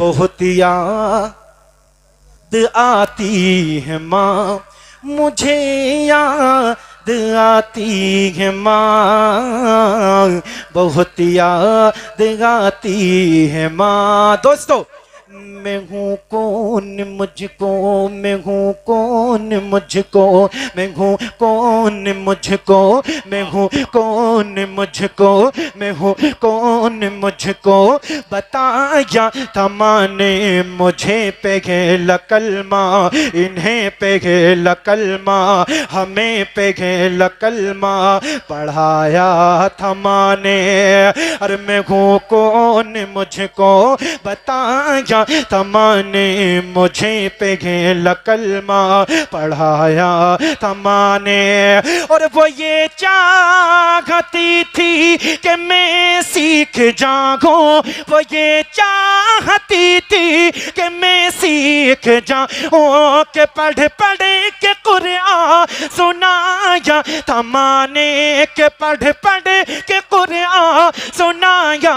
बहुत याद आती है माँ, मुझे याद आती है माँ, बहुत याद आती है माँ। दोस्तों, मैं हूँ कौन मुझको, मैं हूँ कौन मुझको, मैं हूँ कौन मुझको, मैं हूँ कौन मुझको, मैं हूँ कौन मुझको बताया था माँ ने मुझे पहला कलमा, इन्हें पहला कलमा, हमें पहला कलमा पढ़ाया था माँ ने। अरे मैं हूँ कौन मुझको बताया था माँ ने मुझे पहला कलमा पढ़ाया था माँ ने। और वो ये चाहती थी कि मैं सीख जाऊं, वो ये चाहती थी कि मैं सीख जाऊं, कि पढ़ पढ़ के कुरान सुनाया था माँ ने, कि पढ़ पढ़ के कुरान सुनाया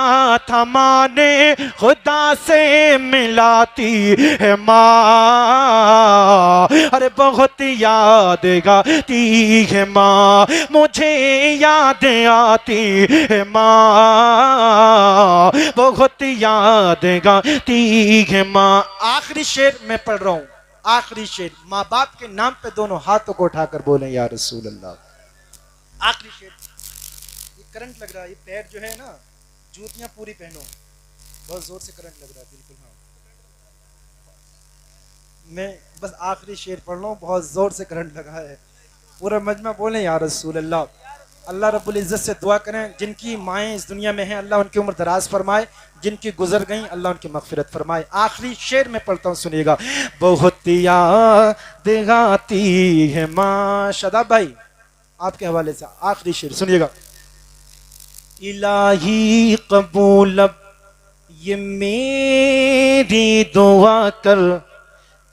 था माँ ने। खुदा से मिलाती है माँ, अरे बहुत याद आती है माँ, मुझे याद आती है माँ, बहुत याद आती है माँ। आखिरी शेर मैं पढ़ रहा हूँ, आखिरी शेर। माँ बाप के नाम पे दोनों हाथों को उठाकर बोले या रसूल अल्लाह। आखिरी शेर। ये करंट लग रहा है, ये पैर जो है ना, जूतियां पूरी पहनो, बहुत जोर से करंट लग रहा है। बिल्कुल हाँ, मैं बस आखिरी शेर पढ़ रहा हूँ, बहुत जोर से करंट लगा है। पूरा मजमा बोले या रसूल अल्लाह। अल्लाह रब्बुल इज़्ज़त से दुआ करें, जिनकी माएँ इस दुनिया में हैं अल्लाह उनकी उम्र दराज फरमाए, जिनकी गुजर गई अल्लाह उनकी मगफिरत फरमाए। आखिरी शेर में पढ़ता हूँ, सुनिएगा। बहुत याद आती है माँ। शादाब भाई आपके हवाले से आखिरी शेर सुनिएगा। इलाही कबूल अब ये मेरी दुआ कर,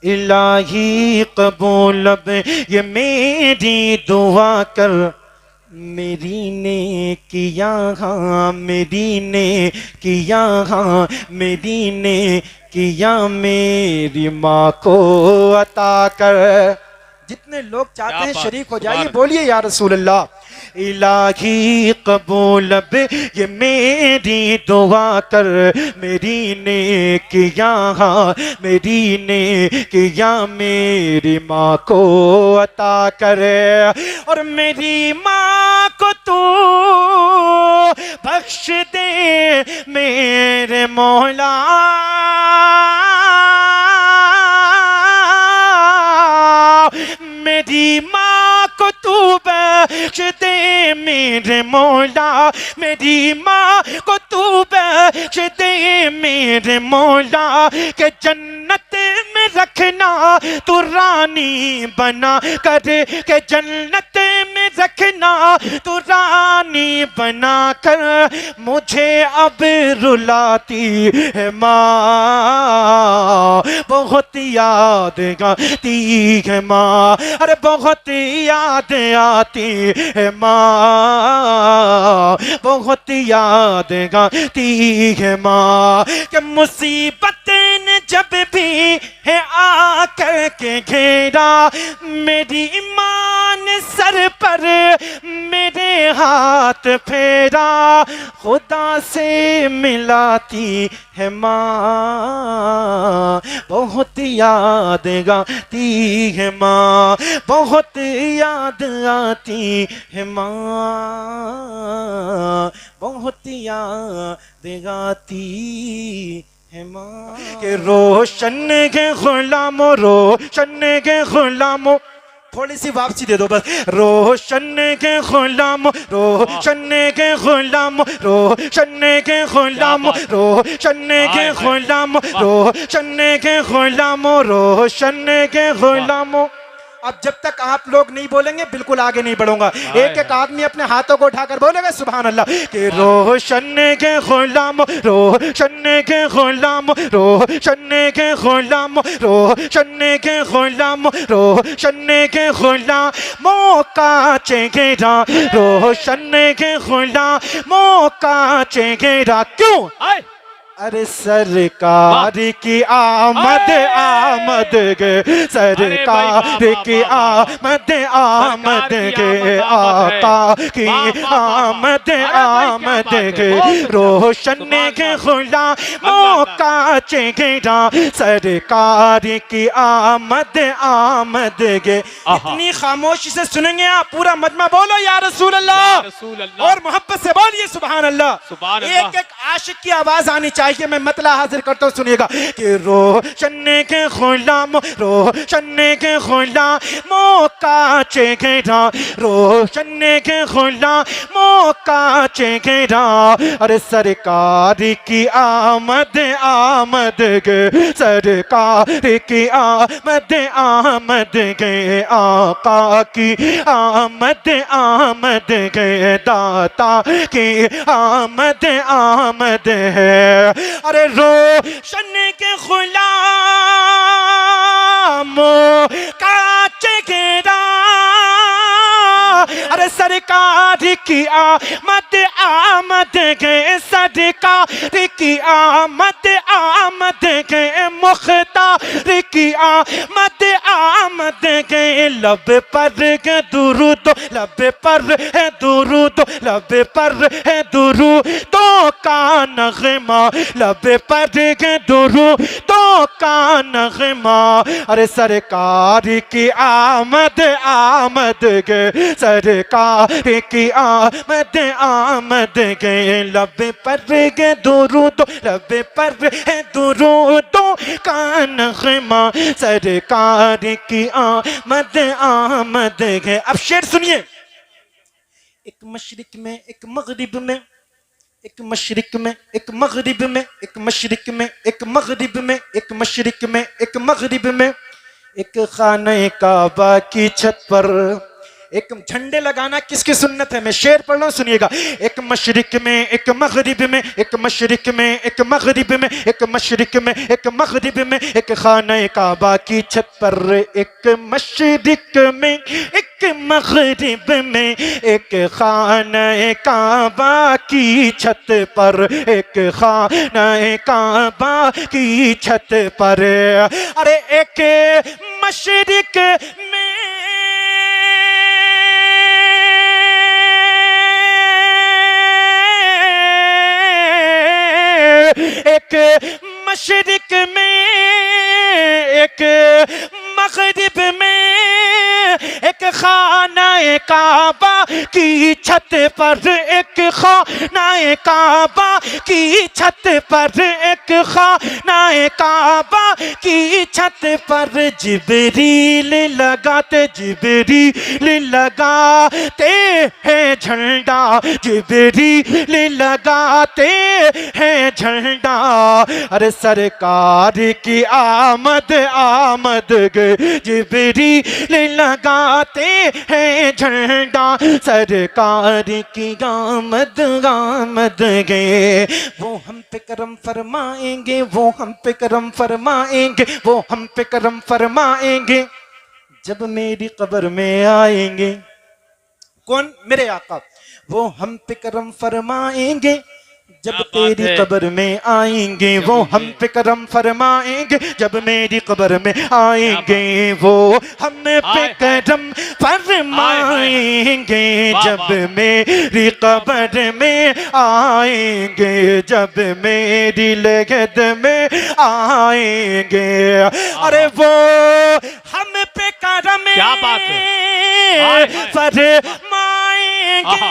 इलाही कबूल अब ये मेरी दुआ कर, मेरी ने किया हाँ, मेरी ने किया हाँ, मेरी ने किया, मेरी माँ को अता कर। जितने लोग चाहते हैं शरीक हो जाइए, बोलिए या रसूल अल्लाह। इलाही कबूल अब ये मेरी दुआ कर, मेरी ने किया हाँ, मेरी ने किया, मेरी माँ को अता कर। और मेरी माँ को तू बख्श दे मेरे मौला, मेरी माँ को तू बख्श दे मेरे मौला, मेरी माँ को तू बख्श दे मेरे मौला, के जन्नत में रखना तू रानी बना कर, के जन्नत में रखना तू रानी बना कर। मुझे अब रुलाती है माँ, बहुत याद आती है माँ, अरे बहुत याद आती है माँ, बहुत याद आती है माँ। कि मुसीबत ने जब भी है आकर के घेरा, मेरी माँ ने सर पर मेरे हाथ फेरा, खुदा से मिलाती है माँ, बहुत याद आती है माँ, बहुत याद आती है माँ, बहुत याद आती है माँ। के रोशन के गुलामो, रोशन के गुलामो, थोड़ी सी वापसी दे दो बस। रोशन के गुलाम, रोशन के गुलाम, रोशन के गुलाम, रोशन के गुलाम, रोशन के गुलाम, रोशन के गुलाम। अब जब तक आप लोग नहीं बोलेंगे बिल्कुल आगे नहीं बढ़ूंगा। एक एक आदमी अपने हाथों को उठाकर बोलेगा सुभान अल्लाह। कि रोशन के गुलाम, रोशन के गुलाम, रोशन के गुलाम, रोशन के गुलाम, रोशन के गुलाम, मौका चेहरा, रोशन के गुलाम, मौका चेहरा। क्यों अरे सरकार की आमद आमद गे, सरकार की आमद आमद गे, आका की आमद आमद गे, रोशन के गुलामों का चेहरा, सरकार की आमद आमद गे। इतनी खामोशी से सुनेंगे आप, पूरा मजमा बोलो या रसूल अल्लाह, और मोहब्बत से बोलिए सुभान अल्लाह। एक एक आशिक की आवाज आनी चाहिए। मैं मतला हाजिर करता हूँ, सुनिएगा कि रोशन के गुलाम, रोशन के गुलामों का चेहरा, रोशन के गुलामों का चेहरा, अरे सरकार की आमद आमद गे, सरकार की आमद आमद गे, आका की आमद आमद गे, दाता की आमद आमद है। अरे रोशन के गुलामों का चेहरा, अरे सरकार की आमद आमद गे, सरकार की आमद आमद गे, मुख्तार की आमद आमद गे, लब पर है दुरूद, लब पर है दुरूद, लब पर है दुरूदों का नगमा, लब पर है दुरूदों का नगमा, अरे सरकार की आमद आमद गे, सरकार की आमद आमद गे, लब पर है दुरूद, लब पर है दुरूदों का नगमा, सरकार की आमद आमद है। अब शेर सुनिए। एक मशरिक में, एक मगरिब में, एक मशरिक में, एक मगरिब में, एक मशरिक में, एक मगरिब में, एक मशरिक में, एक मगरिब में, एक खाने काबा की छत पर एक झंडे लगाना किसकी सुन्नत है? मैं शेर पढ़ रहा हूं, सुनिएगा। एक मशरिक में, एक मगरिब में, एक मशरिक में, एक मगरिब में, एक मशरिक में, एक मगरिब में, एक खाने काबा की छत पर, एक मशरिक में, एक मगरिब में, एक खाने काबा की छत पर, एक खाने काबा की छत पर, अरे एक मशरिक में एक मशरिक में, एक मगरिब में, एक खाना काबा की छत पर, एक खाना काबा की छत पर, एक खाना काबा की छत पर, जिब्रील लगाते, जिब्रील लगाते हैं झंडा, जिब्रील लगाते हैं झंडा, अरे सरकार की आमद आमद गे, जिब्रील लगाते हैं झंडा, सरकार की आमद आमद गे। वो हम पे करम फरमाएंगे, वो हम पे करम फरमाएंगे, वो हम पे करम फरमाएंगे, जब मेरी कब्र में आएंगे। कौन? मेरे आका। वो हम पे करम फरमाएंगे जब तेरी कब्र में आएंगे, वो हम पे करम फरमाएंगे जब मेरी कब्र में आएंगे, वो हम पे करम फरमाएंगे जब मेरी कब्र में आएंगे, जब मेरी लगद में आएंगे, अरे वो हम पे करम फरमाएंगे,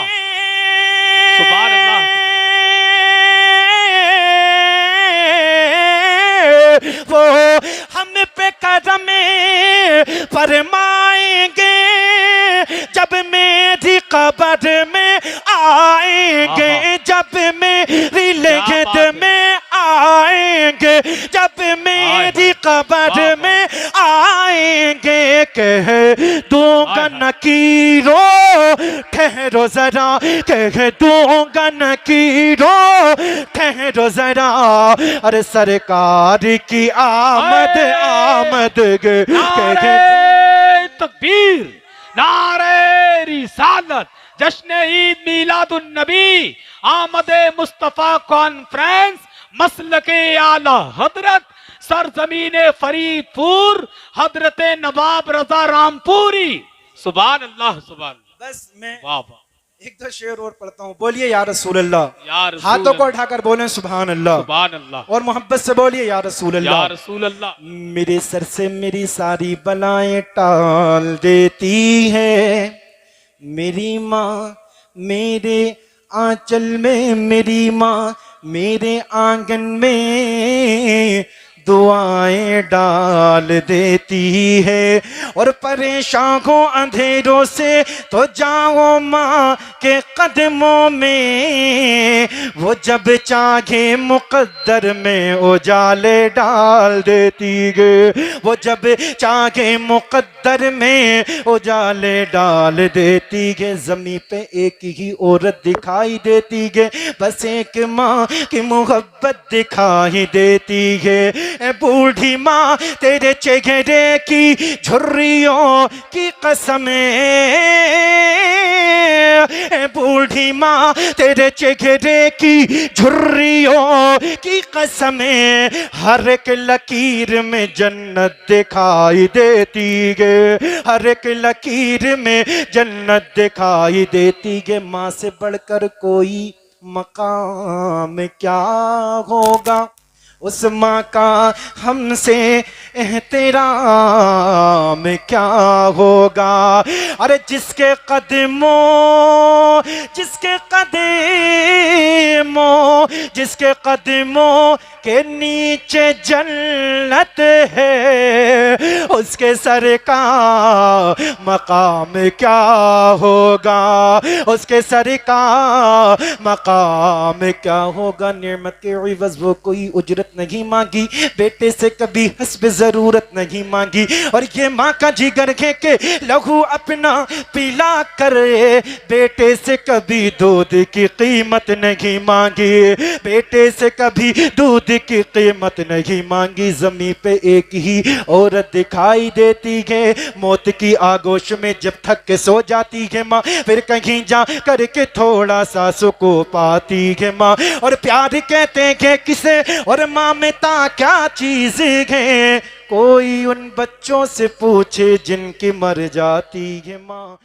सुभान अल्लाह, वो हम पे करम फरमाएंगे जब मेरी कब्र में आएंगे, जब मेरी लगद में आएंगे, जब मेरी कब्र में आएंगे, कह दूंगा नकीरो ठहरो जरा, कह दूंगा नकीरो ठहरो जरा, अरे सरकार की आमद आमद गे, तकबीर, नारे रिसालत, जश्न ईद मिलादुन नबी, आमद मुस्तफा कॉन्फ्रेंस मसलके आला हजरत सरजमीन फरीदपुर हजरत नवाब रजा रामपुरी। सुभान अल्लाह सुभान अल्लाह। बस मैं वाह वाह एक दो शेर और पढ़ता हूँ। बोलिए या रसूल अल्लाह। या रसूल हाथों को अल्लाह। उठाकर बोले सुभान अल्लाह। सुभान अल्लाह। और मोहब्बत से बोलिए या रसूल या अल्लाह। रसूल अल्लाह। मेरे सर से मेरी सारी बलाएं टाल देती है मेरी माँ, मेरे आंचल में मेरी माँ, मेरे आंगन में दुआएं डाल देती है। और परेशान हो अंधेरों से तो जाओ माँ के कदमों में, वो जब चाहे मुकद्दर में उजाले डाल देती है। वो जब चाहे मुकद्दर में उजाले डाल देती है। जमीन पे एक ही औरत दिखाई देती है, बस एक माँ की मोहब्बत दिखाई देती है। ए बूढ़ी माँ तेरे चेहरे की झुर्रियों की कसम, ए बूढ़ी माँ तेरे चेहरे की झुर्रियों की कसम, हर एक लकीर में जन्नत दिखाई देती है। हर एक लकीर में जन्नत दिखाई देती है। माँ से बढ़कर कोई मकाम क्या होगा, उस माँ का हमसे एहतराम क्या होगा। अरे जिसके कदमों जिसके कदमों के नीचे जन्नत है, उसके सर का मकाम क्या होगा, उसके सर का मकाम क्या होगा। नेमत के इवज़ वो कोई उजरत नहीं मांगी, बेटे से कभी हस्ब जरूरत नहीं मांगी। और ये माँ का जिगर है के लहू अपना पिला कर, बेटे से कभी दूध की कीमत नहीं मांगी, बेटे से कभी दूध की कीमत नहीं मांगी। जमीन पे एक ही औरत दिखाई देती है, मौत की आगोश में जब थक के सो जाती है माँ, फिर कहीं जा करके थोड़ा सा सुकून पाती है माँ। और प्यार कहते हैं किसे, और ममता क्या चीज है, कोई उन बच्चों से पूछे जिनकी मर जाती है माँ।